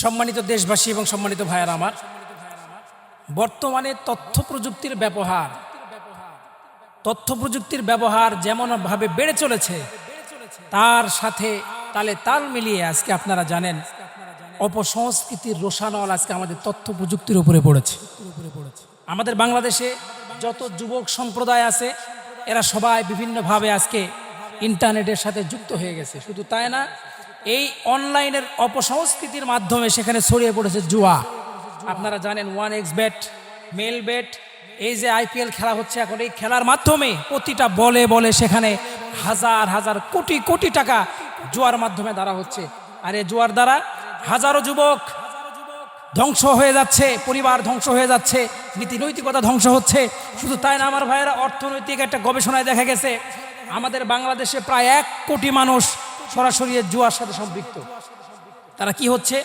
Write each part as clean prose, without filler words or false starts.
সম্মানিত দেশবাসী এবং সম্মানিত ভাইয়েরা আমার, বর্তমানে তথ্য প্রযুক্তির ব্যবহার যেমনভাবে বেড়ে চলেছে, তার সাথে তালে তাল মিলিয়ে আজকে আপনারা জানেন অপসংস্কৃতির রোষানল আজকে আমাদের তথ্য প্রযুক্তির উপরে পড়েছে। আমাদের বাংলাদেশে যত যুবক সম্প্রদায় আছে, এরা সবাই বিভিন্নভাবে আজকে ইন্টারনেটের সাথে যুক্ত হয়ে গেছে। শুধু তাই না, এই অনলাইনের অপসংস্কৃতির মাধ্যমে সেখানে ছড়িয়ে পড়েছে জুয়া। আপনারা জানেন 1xBet, মেলবেট, এই যে IPL খেলা হচ্ছে এখন, এই খেলার মাধ্যমে প্রতিটা বলে বলে সেখানে হাজার হাজার কোটি কোটি টাকা জুয়ার মাধ্যমে দ্বারা হচ্ছে। আর এই জুয়ার দ্বারা হাজারো যুবক ধ্বংস হয়ে যাচ্ছে, পরিবার ধ্বংস হয়ে যাচ্ছে, নীতি নৈতিকতা ধ্বংস হচ্ছে। শুধু তাই না আমার ভাইয়েরা, অর্থনৈতিক একটা গবেষণায় দেখা গেছে আমাদের বাংলাদেশে প্রায় 1 কোটি মানুষ সরাসরি জুয়ার সাথে সম্পৃক্ত। তারা কি হচ্ছে,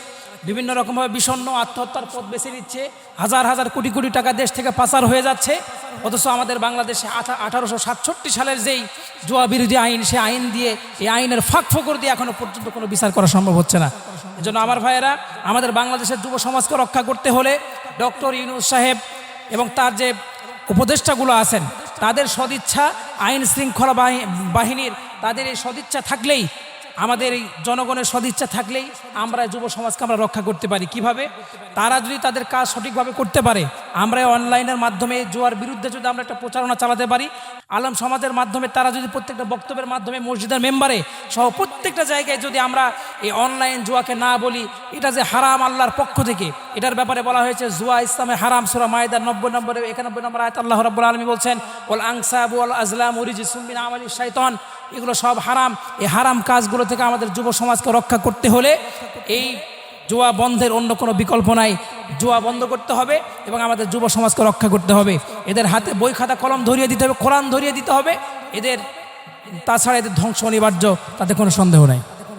বিভিন্ন রকমভাবে বিষণ্ণ আত্মহত্যার পথ বেছে নিচ্ছে, হাজার হাজার কোটি কোটি টাকা দেশ থেকে পাচার হয়ে যাচ্ছে। অথচ আমাদের বাংলাদেশে 1867 সালের যেই জুয়া বিরোধী আইন, সে আইন দিয়ে, এই আইনের ফাঁক ফোকর দিয়ে এখনো পর্যন্ত কোনো বিচার করা সম্ভব হচ্ছে না। এজন্য আমার ভাইয়েরা, আমাদের বাংলাদেশের যুব সমাজকে রক্ষা করতে হলে ডক্টর ইউনূস সাহেব এবং তার যে উপদেষ্টাগুলো আছেন, তাদের সদিচ্ছা, আইন শৃঙ্খলা বাহিনীর তাদের এই সদিচ্ছা থাকলেই, আমাদের এই জনগণের সদিচ্ছা থাকলেই আমরা যুব সমাজকে আমরা রক্ষা করতে পারি। কিভাবে? তারা যদি তাদের কাজ সঠিকভাবে করতে পারে, আমরা অনলাইনের মাধ্যমে জুয়ার বিরুদ্ধে যদি আমরা একটা প্রচারণা চালাতে পারি, আলম সমাজের মাধ্যমে তারা যদি প্রত্যেকটা বক্তব্যের মাধ্যমে, মসজিদের মেম্বারে সহ প্রত্যেকটা জায়গায় যদি আমরা এই অনলাইন জুয়াকে না বলি, এটা যে হারাম আল্লাহর পক্ষ থেকে, এটার ব্যাপারে বলা হয়েছে জুয়া ইসলামে হারাম। সূরা মায়েদার 91 নম্বর আয়াত আল্লাহ রাব্বুল আলামিন বলছেন, ওয়াল আনসাবু ওয়াল আজলামু রিজসুম মিন আমালিশ শাইতান, এগুলো সব হারাম। এই হারাম কাজগুলো থেকে আমাদের যুব সমাজকে রক্ষা করতে হলে এই জুয়া বন্ধের অন্য কোনো বিকল্প নাই। জুয়া বন্ধ করতে হবে এবং আমাদের যুব সমাজকে রক্ষা করতে হবে। এদের হাতে বই খাতা কলম ধরিয়ে দিতে হবে, কোরআন ধরিয়ে দিতে হবে। তাছাড়া এদের ধ্বংস অনিবার্য, তাতে কোনো সন্দেহ নাই।